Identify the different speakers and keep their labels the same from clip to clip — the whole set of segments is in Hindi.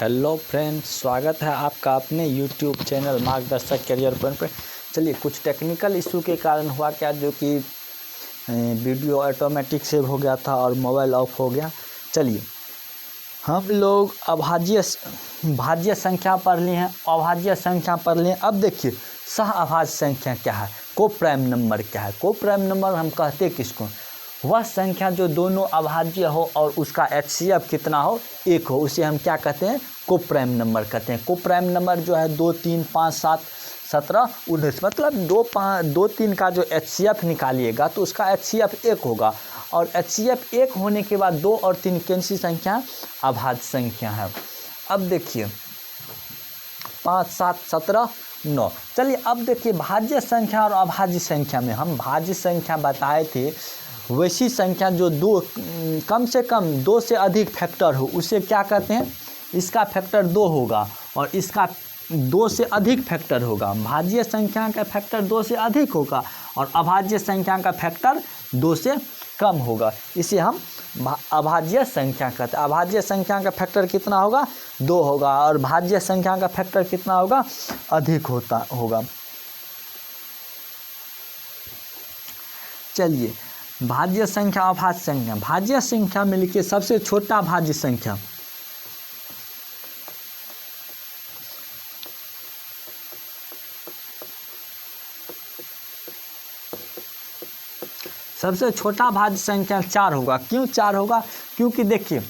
Speaker 1: हेलो फ्रेंड्स, स्वागत है आपका अपने यूट्यूब चैनल मार्गदर्शक करियर पॉइंट पर। चलिए, कुछ टेक्निकल इशू के कारण हुआ क्या, जो कि वीडियो ऑटोमेटिक सेव हो गया था और मोबाइल ऑफ हो गया। चलिए, हम लोग भाज्य संख्या पढ़ लिए हैं, अभाज्य संख्या पढ़ लिए। अब देखिए, सह अभाज्य संख्या क्या है, को प्राइम नंबर क्या है। को प्राइम नंबर हम कहते किसको, वह संख्या जो दोनों अभाज्य हो और उसका HCF कितना हो, 1 हो, उसे हम क्या कहते हैं, को प्राइम नंबर कहते हैं। को प्राइम नंबर जो है 2, 3, 5, 7, 17, 19, मतलब 2, 3 का जो HCF निकालिएगा तो उसका HCF 1 होगा। और HCF 1 होने के बाद 2 और 3 कौन सी संख्या, अभाज्य संख्या है। अब देखिए 5, 7, 17, 9। चलिए, अब देखिए भाज्य संख्या और अभाज्य संख्या में हम भाज्य संख्या बताए थे, वैसी संख्या जो कम से कम 2 से अधिक फैक्टर हो उसे क्या कहते हैं, इसका फैक्टर 2 होगा और इसका 2 से अधिक फैक्टर होगा। भाज्य संख्या का फैक्टर 2 से अधिक होगा और अभाज्य संख्या का फैक्टर 2 से कम होगा, इसे हम अभाज्य संख्या कहते हैं। अभाज्य संख्या का फैक्टर कितना होगा, 2 होगा, और भाज्य संख्या का फैक्टर कितना होगा, अधिक होगा। चलिए, भाज्य संख्या अभाज्य संख्या। भाज्य संख्या में लिखिए सबसे छोटा भाज्य संख्या, सबसे छोटा भाज्य संख्या 4 होगा। क्यों 4 होगा, क्योंकि देखिए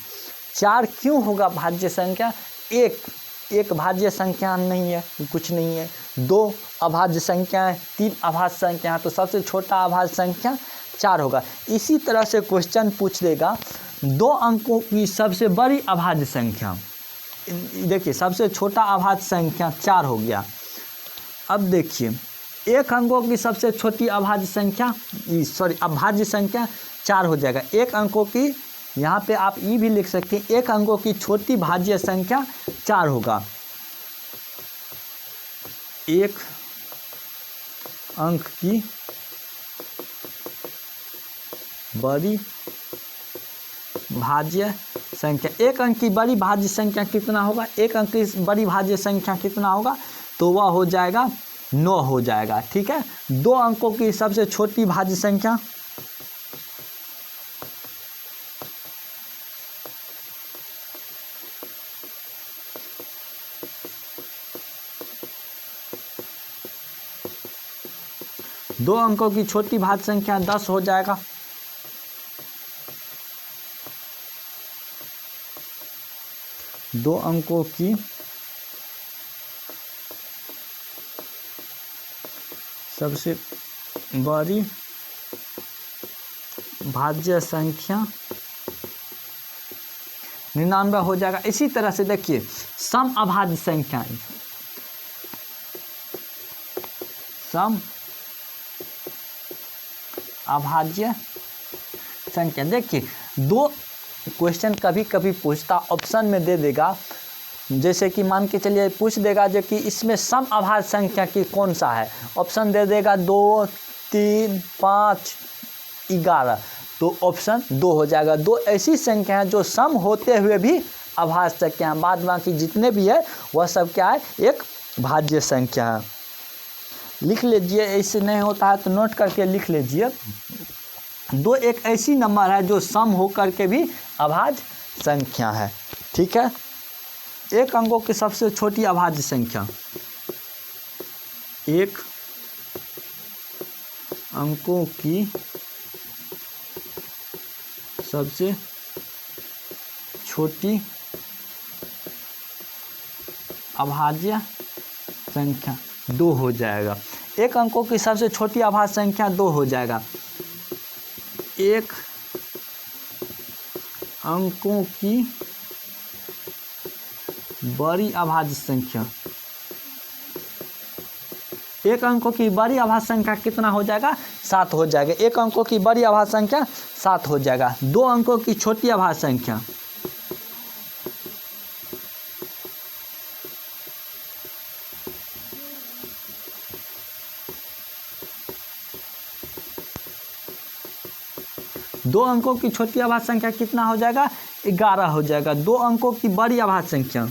Speaker 1: 4 क्यों होगा भाज्य संख्या, एक भाज्य संख्या नहीं है, कुछ नहीं है, 2 अभाज्य संख्या है, 3 अभाज्य संख्या है, तो सबसे छोटा अभाज्य संख्या 4 होगा। इसी तरह से क्वेश्चन पूछ देगा 2 अंकों की सबसे बड़ी अभाज्य संख्या। देखिए सबसे छोटा अभाज्य संख्या 4 हो गया। अब देखिए 1 अंकों की सबसे छोटी अभाज्य संख्या, अभाज्य संख्या 4 हो जाएगा। 1 अंकों की, यहाँ पे आप ये भी लिख सकते हैं, 1 अंकों की छोटी भाज्य संख्या 4 होगा। 1 अंक की बड़ी भाज्य संख्या, 1 अंक की बड़ी भाज्य संख्या कितना होगा, 1 अंक की बड़ी भाज्य संख्या कितना होगा, तो वह हो जाएगा 9 हो जाएगा। ठीक है, 2 अंकों की सबसे छोटी भाज्य संख्या, दो अंकों की छोटी भाज्य संख्या 10 हो जाएगा। दो अंकों की सबसे बड़ी भाज्य संख्या 99 हो जाएगा। इसी तरह से देखिए सम अभाज्य संख्या, सम अभाज्य संख्या, देखिए 2 क्वेश्चन कभी कभी पूछता, ऑप्शन में दे देगा, जैसे कि मान के चलिए पूछ देगा जो कि इसमें सम अभाज्य संख्या की कौन सा है, ऑप्शन दे देगा 2, 3, 5, 11, तो ऑप्शन 2 हो जाएगा। 2 ऐसी संख्या है जो सम होते हुए भी अभाज्य संख्या है, बाद बाकी जितने भी है वह सब क्या है, एक भाज्य संख्या है। लिख लीजिए, ऐसे नहीं होता है तो नोट करके लिख लीजिए। 2 एक ऐसी नंबर है जो सम हो करके भी अभाज्य संख्या है। ठीक है, 1 अंकों की सबसे छोटी अभाज्य संख्या, 1 अंकों की सबसे छोटी अभाज्य संख्या 2 हो जाएगा। 1 अंकों की सबसे छोटी अभाज्य संख्या 2 हो जाएगा। 1 अंकों की बड़ी अभाज्य संख्या, 1 अंकों की बड़ी अभाज्य संख्या कितना हो जाएगा, 7 हो जाएगा। 1 अंकों की बड़ी अभाज्य संख्या 7 हो जाएगा। 2 अंकों की छोटी अभाज्य संख्या, 2 अंकों की छोटी अभाज्य संख्या कितना हो जाएगा, 11 हो जाएगा। 2 अंकों की बड़ी अभाज्य संख्या,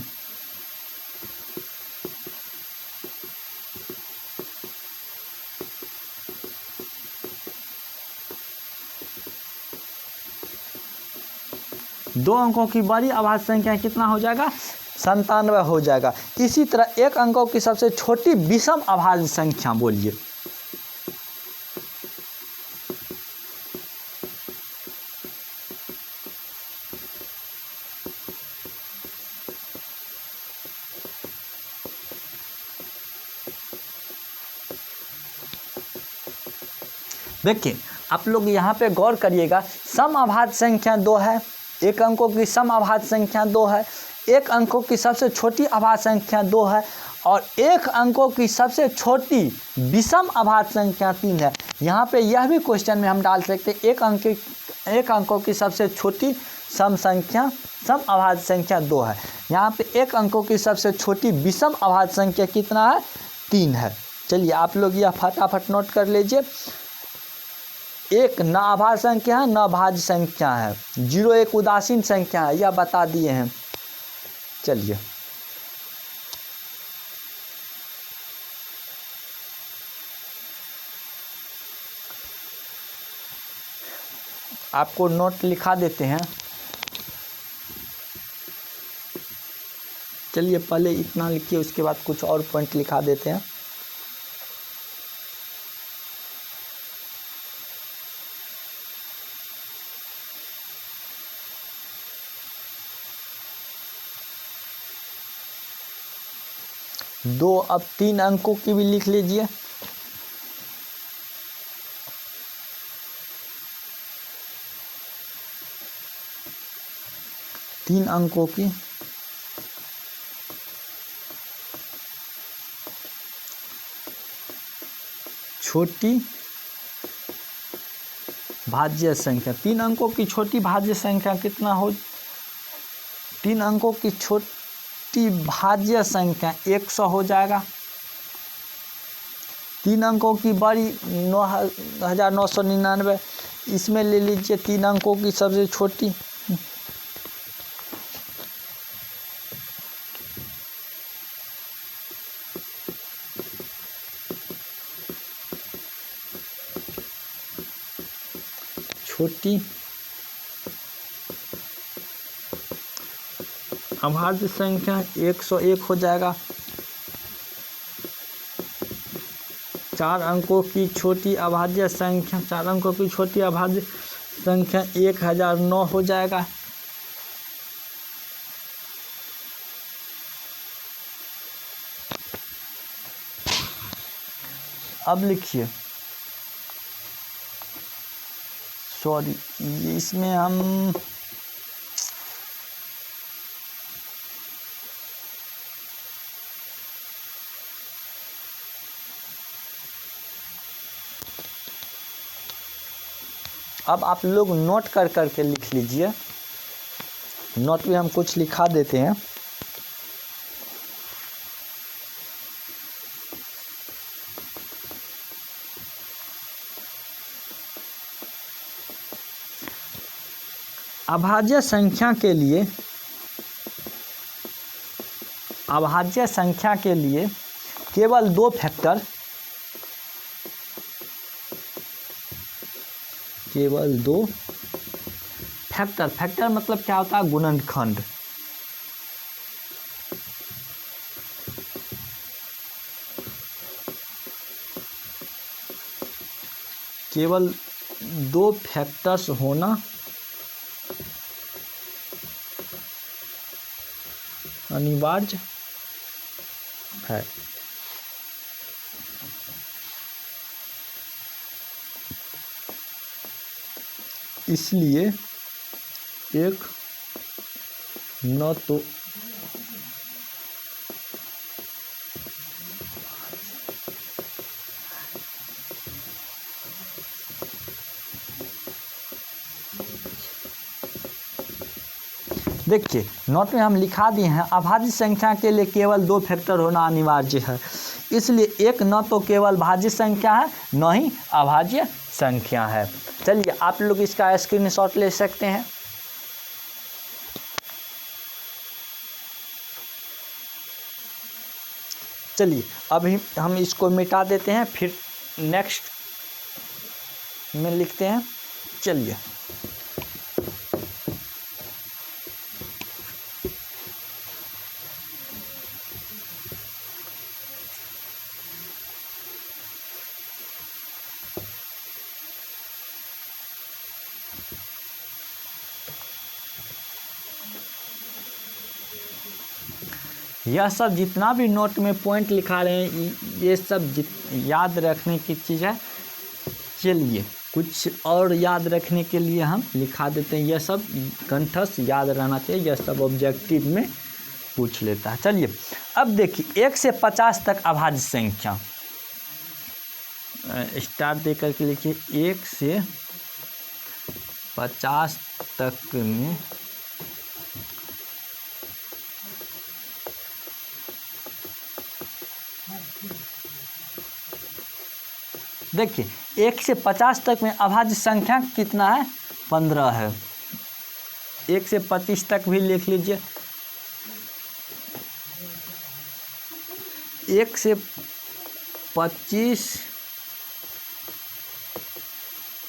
Speaker 1: 2 अंकों की बड़ी अभाज्य संख्या कितना हो जाएगा? 97 हो जाएगा। इसी तरह 1 अंकों की सबसे छोटी विषम अभाज्य संख्या बोलिए। देखिए आप लोग यहाँ पे गौर करिएगा, सम अभाज्य संख्या 2 है, 1 अंकों की सम अभाज्य संख्या 2 है, 1 अंकों की सबसे छोटी अभाज्य संख्या 2 है और 1 अंकों की सबसे छोटी विषम अभाज्य संख्या 3 है। यहाँ पे यह भी क्वेश्चन में हम डाल सकते हैं 1 अंकों की सबसे छोटी सम अभाज्य संख्या 2 है। यहाँ पे 1 अंकों की सबसे छोटी विषम अभाज्य संख्या कितना है? 3 है। चलिए आप लोग यह फटाफट नोट कर लीजिए। 1 न अभाज्य संख्या है, न भाज्य संख्या है, 0 एक उदासीन संख्या है, यह बता दिए हैं। चलिए आपको नोट लिखा देते हैं। चलिए पहले इतना लिखिए, उसके बाद कुछ और पॉइंट लिखा देते हैं। दो अब 3 अंकों की भी लिख लीजिए। तीन अंकों की छोटी भाज्य संख्या, 3 अंकों की छोटी भाज्य संख्या कितना हो? 3 अंकों की छोटी भाज्य संख्या 100 हो जाएगा। 3 अंकों की बड़ी 9999, इसमें ले लीजिए 3 अंकों की सबसे छोटी। छोटी अभाज्य संख्या 101 हो जाएगा। 4 अंकों की छोटी अभाज्य संख्या, 4 अंकों की छोटी अभाज्य संख्या 1009 हो जाएगा। अब लिखिए, सॉरी इसमें हम अब आप लोग नोट कर करके लिख लीजिए। नोट में हम कुछ लिखा देते हैं। अभाज्य संख्या के लिए केवल 2 फैक्टर, फैक्टर मतलब क्या होता है? गुणनखंड। केवल 2 फैक्टर्स होना अनिवार्य है। इसलिए एक न तो देखिए नोट में हम लिखा दिए हैं अभाज्य संख्या के लिए केवल 2 फैक्टर होना अनिवार्य है। इसलिए एक न तो केवल भाज्य संख्या है, न ही अभाज्य संख्या है। चलिए आप लोग इसका स्क्रीनशॉट ले सकते हैं। चलिए अभी हम इसको मिटा देते हैं, फिर नेक्स्ट में लिखते हैं। चलिए यह सब जितना भी नोट में पॉइंट लिखा रहे हैं ये सब याद रखने की चीज़ है। चलिए कुछ और याद रखने के लिए हम लिखा देते हैं, यह सब कंठस्थ याद रहना चाहिए, यह सब ऑब्जेक्टिव में पूछ लेता है। चलिए अब देखिए 1 से 50 तक अभाज्य संख्या स्टार दे करके लिखिए। 1 से 50 तक में देखिए 1 से 50 तक में अभाज्य संख्या कितना है, 15 है। 1 से 25 तक भी लिख लीजिए। 1 से 25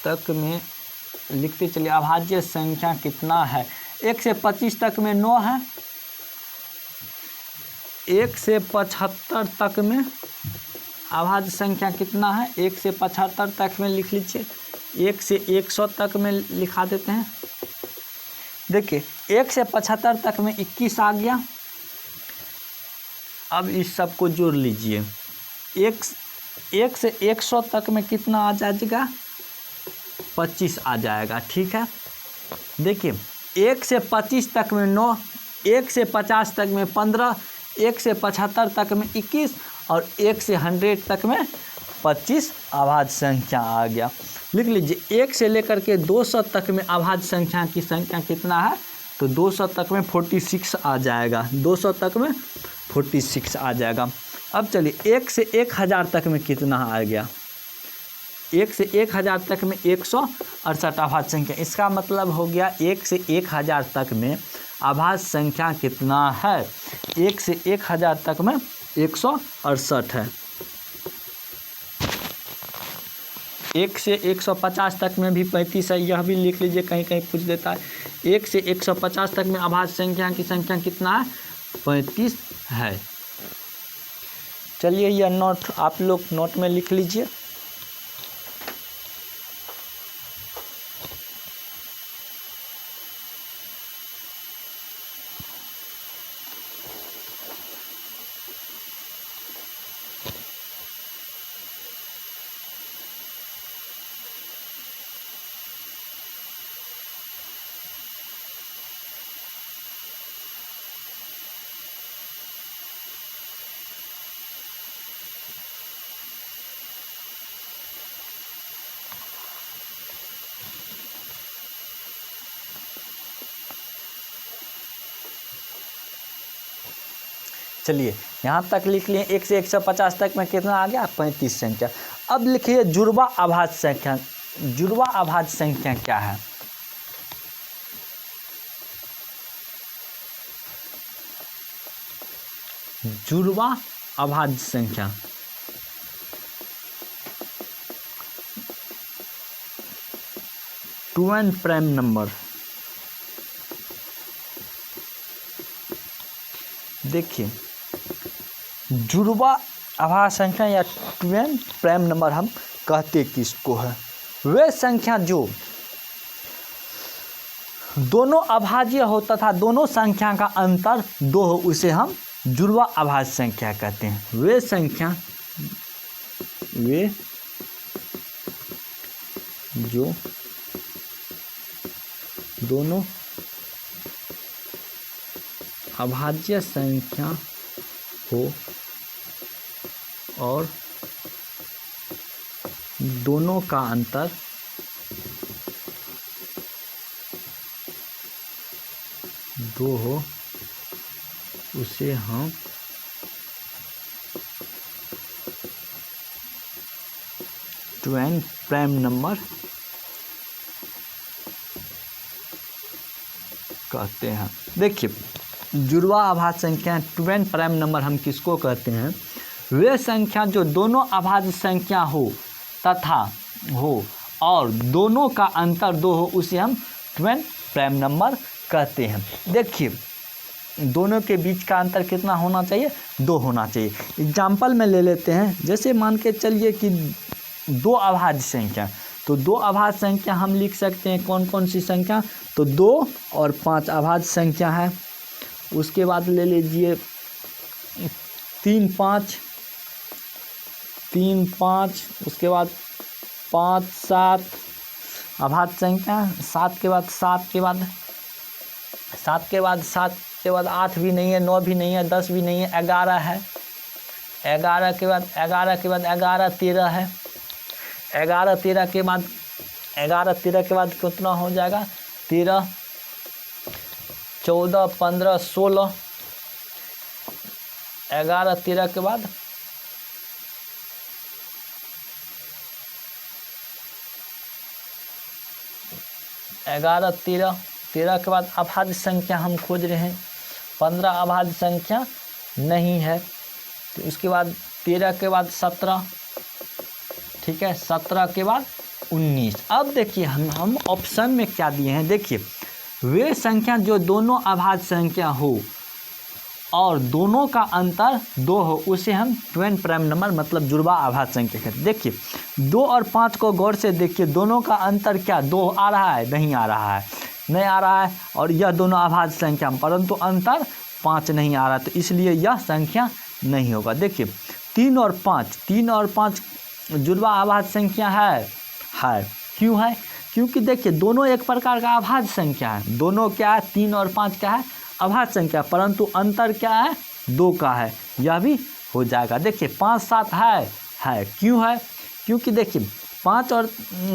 Speaker 1: तक में लिखते चलिए अभाज्य संख्या कितना है। 1 से 25 तक में 9 है। 1 से 75 तक में अभाज्य संख्या कितना है, 1 से 75 तक में लिख लीजिए। 1 से 100 तक में लिखा देते हैं। देखिए 1 से 75 तक में 21 आ गया। अब इस सब को जोड़ लीजिए। 1 से 100 तक में कितना आ जाएगा, 25 आ जाएगा। ठीक है, देखिए 1 से 25 तक में 9, 1 से 50 तक में 15, 1 से 75 तक में 21 और 1 से 100 तक में 25 अभाज्य संख्या आ गया। लिख लीजिए 1 से लेकर के 200 तक में अभाज्य संख्या की संख्या कितना है, तो 200 तक में 46 आ जाएगा। 200 तक में 46 आ जाएगा। अब चलिए 1 से 1000 तक में कितना आ गया, 1 से 1000 तक में 168 अभाज्य संख्या। इसका मतलब हो गया 1 से 1000 तक में अभाज्य संख्या कितना है, 1 से 1000 तक में 168 है। 1 से 150 तक में भी 35 है, यह भी लिख लीजिए, कहीं कहीं पूछ देता है। 1 से 150 तक में अभाज्य संख्या की संख्या कितना है, 35 है। चलिए यह नोट आप लोग नोट में लिख लीजिए। चलिए यहाँ तक लिख लिए। 1 से 150 तक में कितना आ गया, 35 संख्या। अब लिखिए जुड़वा अभाज्य संख्या। जुड़वा अभाज्य संख्या क्या है, जुड़वा अभाज्य संख्या ट्वेन प्राइम नंबर। देखिए जुड़वा अभाज्य संख्या या ट्वेन प्राइम नंबर हम कहते किसको है, वे संख्या जो दोनों अभाज्य हो तथा दोनों संख्या का अंतर 2 हो, उसे हम जुड़वा अभाज्य संख्या कहते हैं। वे संख्या वे जो दोनों अभाज्य संख्या हो और दोनों का अंतर 2 हो, उसे हम ट्वेन प्राइम नंबर कहते हैं। देखिए जुड़वा अभाज्य संख्या ट्वेन प्राइम नंबर हम किसको कहते हैं, वे संख्या जो दोनों अभाज्य संख्या हो तथा हो और दोनों का अंतर 2 हो, उसे हम ट्वेन प्राइम नंबर कहते हैं। देखिए दोनों के बीच का अंतर कितना होना चाहिए, 2 होना चाहिए। एग्जाम्पल में ले लेते हैं, जैसे मान के चलिए कि 2 अभाज्य संख्या, तो 2 अभाज्य संख्या हम लिख सकते हैं। कौन कौन सी संख्या, तो 2 और 5 अभाज्य संख्या है। उसके बाद ले लीजिए 3 5 3 5, उसके बाद 5 7 अभाज्य संख्या, 7 के बाद 7 के बाद 7 के बाद 7 के बाद 8 भी नहीं है, 9 भी नहीं है, 10 भी नहीं है, 11 है। 11 के बाद 11 के बाद 11 13 है। 11 13 के बाद 11 13 के बाद कितना हो जाएगा? 13 14 15 16। 11 13 के बाद 11 13 13 के बाद अभाज्य संख्या हम खोज रहे हैं। 15 अभाज्य संख्या नहीं है, तो उसके बाद 13 के बाद 17, ठीक है, 17 के बाद 19। अब देखिए हम ऑप्शन में क्या दिए हैं, देखिए वे संख्या जो दोनों अभाज्य संख्या हो और दोनों का अंतर 2 हो उसे हम ट्विन प्राइम नंबर मतलब जुड़वा अभाज्य संख्या कहते हैं। देखिए 2 और 5 को गौर से देखिए, दोनों का अंतर क्या 2 आ रहा है? नहीं आ रहा है, नहीं आ रहा है। और यह दोनों अभाज्य संख्या परंतु अंतर 5 नहीं आ रहा, तो इसलिए यह संख्या नहीं होगा। देखिए 3 और 5 जुड़वा अभाज्य संख्या है। क्यों है? क्योंकि देखिए दोनों एक प्रकार का अभाज्य संख्या है। दोनों क्या है? 3 और 5 क्या है? अभाज्य संख्या, परंतु अंतर क्या है? 2 का है, यह भी हो जाएगा। देखिए 5 7 है। क्यों है? क्योंकि देखिए 5 और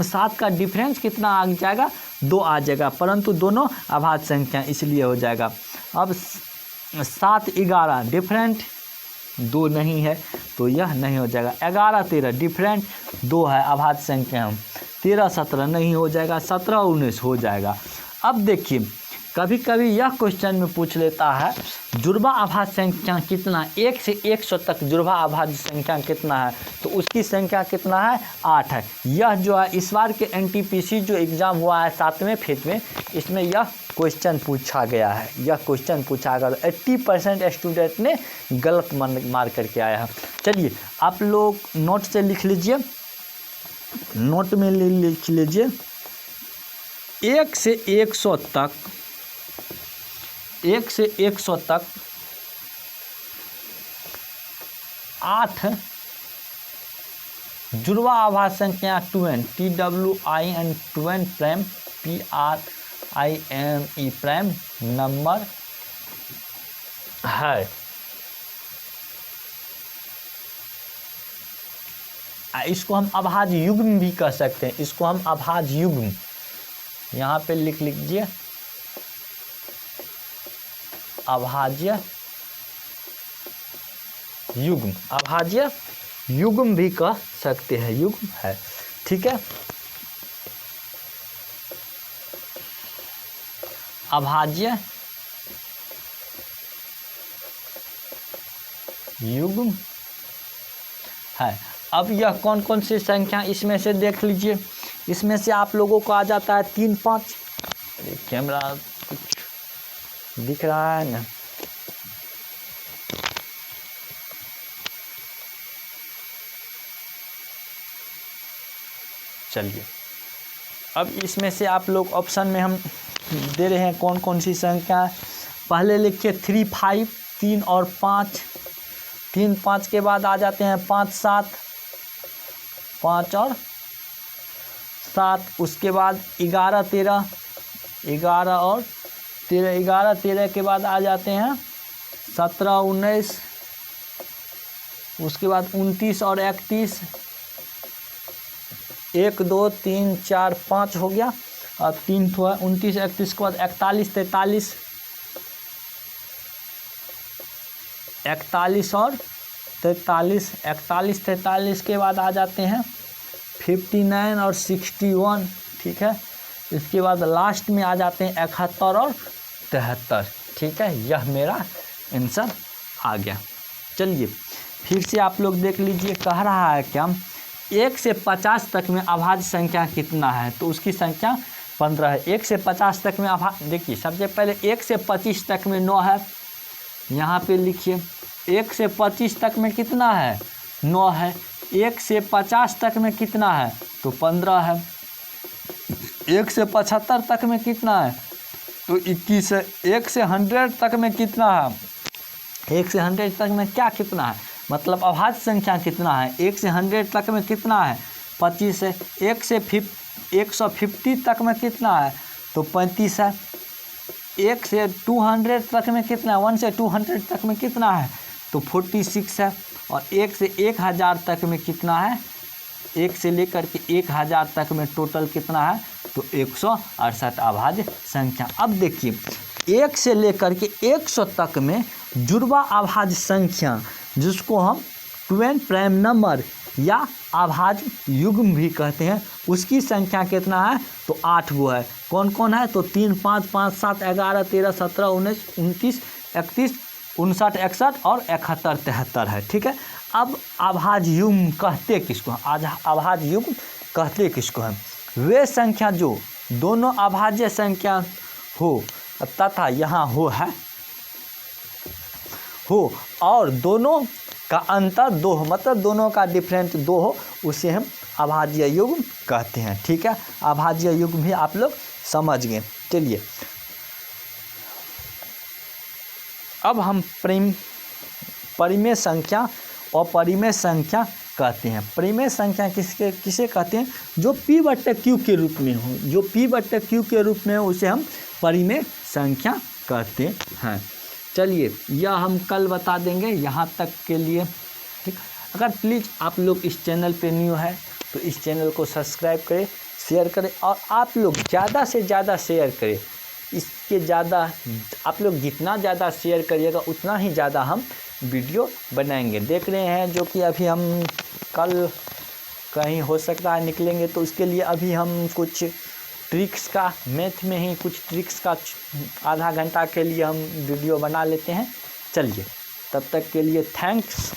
Speaker 1: 7 का डिफरेंस कितना आ जाएगा? 2 आ जाएगा, परंतु दोनों अभाज्य संख्या इसलिए हो जाएगा। अब 7 11 डिफरेंट 2 नहीं है, तो यह नहीं हो जाएगा। 11 13 डिफरेंट 2 है अभाज्य संख्या। 13 17 नहीं हो जाएगा, 17 19 हो जाएगा। अब देखिए कभी कभी यह क्वेश्चन में पूछ लेता है जुड़वा अभाज्य संख्या कितना, 1 से 100 तक जुड़वा अभाज्य संख्या कितना है, तो उसकी संख्या कितना है? 8 है। यह जो है इस बार के NTPC जो एग्ज़ाम हुआ है 7वें फेज में, इसमें यह क्वेश्चन पूछा गया है। 80% स्टूडेंट ने गलत मार करके आया है। चलिए आप लोग नोट से लिख लीजिए, नोट में लिख लीजिए 1 से 100 तक, 1 से 100 तक 8 जुड़वा अभाज्य संख्या twin TWIN twin prime PRIME prime number है। इसको हम अभाज्य युग्म भी कह सकते हैं, इसको हम अभाज्य युग्म यहाँ पे लिख लीजिए, अभाज्य युग्म, अभाज्य युग्म भी कह सकते हैं, युग्म है, ठीक है। अभाज्य युग्म है। अब यह कौन कौन सी संख्या इसमें से देख लीजिए, इसमें से आप लोगों को आ जाता है 3 5, कैमरा कुछ दिख रहा है ना, चलिए अब इसमें से आप लोग ऑप्शन में हम दे रहे हैं कौन कौन सी संख्या। पहले लिखिए 3 5, 3 और 5, 3 5 के बाद आ जाते हैं 5 7, 5 और 7, उसके बाद 11 13, 11 और 13, 11 13 के बाद आ जाते हैं 17 19, उसके बाद 29 और 31, 1 2 3 4 5 हो गया। अब 3 ठो है, 29 31 के बाद 41 43, 41 और 43, 41 43 के बाद आ जाते हैं 59 और 61, ठीक है। इसके बाद लास्ट में आ जाते हैं 71 और 73, ठीक है। यह मेरा आंसर आ गया। चलिए फिर से आप लोग देख लीजिए, कह रहा है क्या 1 से 50 तक में अभाज्य संख्या कितना है, तो उसकी संख्या 15 है। 1 से 50 तक में देखिए सबसे पहले 1 से 25 तक में 9 है, यहाँ पे लिखिए 1 से 25 तक में कितना है? 9 है। 1 से 50 तक में कितना है? तो 15 है। 1 से 75 तक में कितना है? तो 21 है। 1 से 100 तक में कितना है? 1 से 100 तक में क्या कितना है, मतलब अभाज्य संख्या कितना है, 1 से 100 तक में कितना है 25 है, 1 से 150 तक में कितना है तो 35 है, 1 से 200 तक में कितना है, 1 से 200 तक में कितना है तो 46 है, और 1 से 1000 तक में कितना है, 1 से लेकर के 1000 तक में टोटल कितना है तो 168 अभाज्य संख्या। अब देखिए 1 से लेकर के 100 तक में जुड़वा अभाज्य संख्या जिसको हम ट्वेन प्राइम नंबर या अभाज्य युग्म भी कहते हैं, उसकी संख्या कितना है तो 8 गो है। कौन कौन है तो 3, 5, 5, 7, 11, 13, 17, 19, 29, 31, 59, 61 और 71, 73 है। ठीक है, अब अभाज्य युग्म कहते किसको हैं, आज अभाज्य युग्म कहते किसको हैं, वे संख्या जो दोनों अभाज्य संख्या हो तथा यहाँ हो और दोनों का अंतर 2 हो, मतलब दोनों का डिफरेंस 2 हो, उसे हम अभाज्य युग्म कहते हैं। ठीक है, अभाज्य युग्म भी आप लोग समझ गए। चलिए अब हम परिमेय संख्या और परिमेय संख्या कहते हैं। परिमेय संख्या किसे कहते हैं, जो P/Q के रूप में हो, जो P/Q के रूप में हो उसे हम परिमेय संख्या कहते हैं। चलिए यह हम कल बता देंगे, यहाँ तक के लिए। ठीक, अगर प्लीज़ आप लोग इस चैनल पे न्यू है तो इस चैनल को सब्सक्राइब करें, शेयर करें, और आप लोग ज़्यादा से ज़्यादा शेयर करें। इसके ज़्यादा आप लोग जितना ज़्यादा शेयर करिएगा उतना ही ज़्यादा हम वीडियो बनाएंगे। देख रहे हैं जो कि अभी हम कल कहीं हो सकता है निकलेंगे, तो उसके लिए अभी हम कुछ ट्रिक्स का, मैथ में ही कुछ ट्रिक्स का आधा घंटा के लिए हम वीडियो बना लेते हैं। चलिए तब तक के लिए थैंक्स।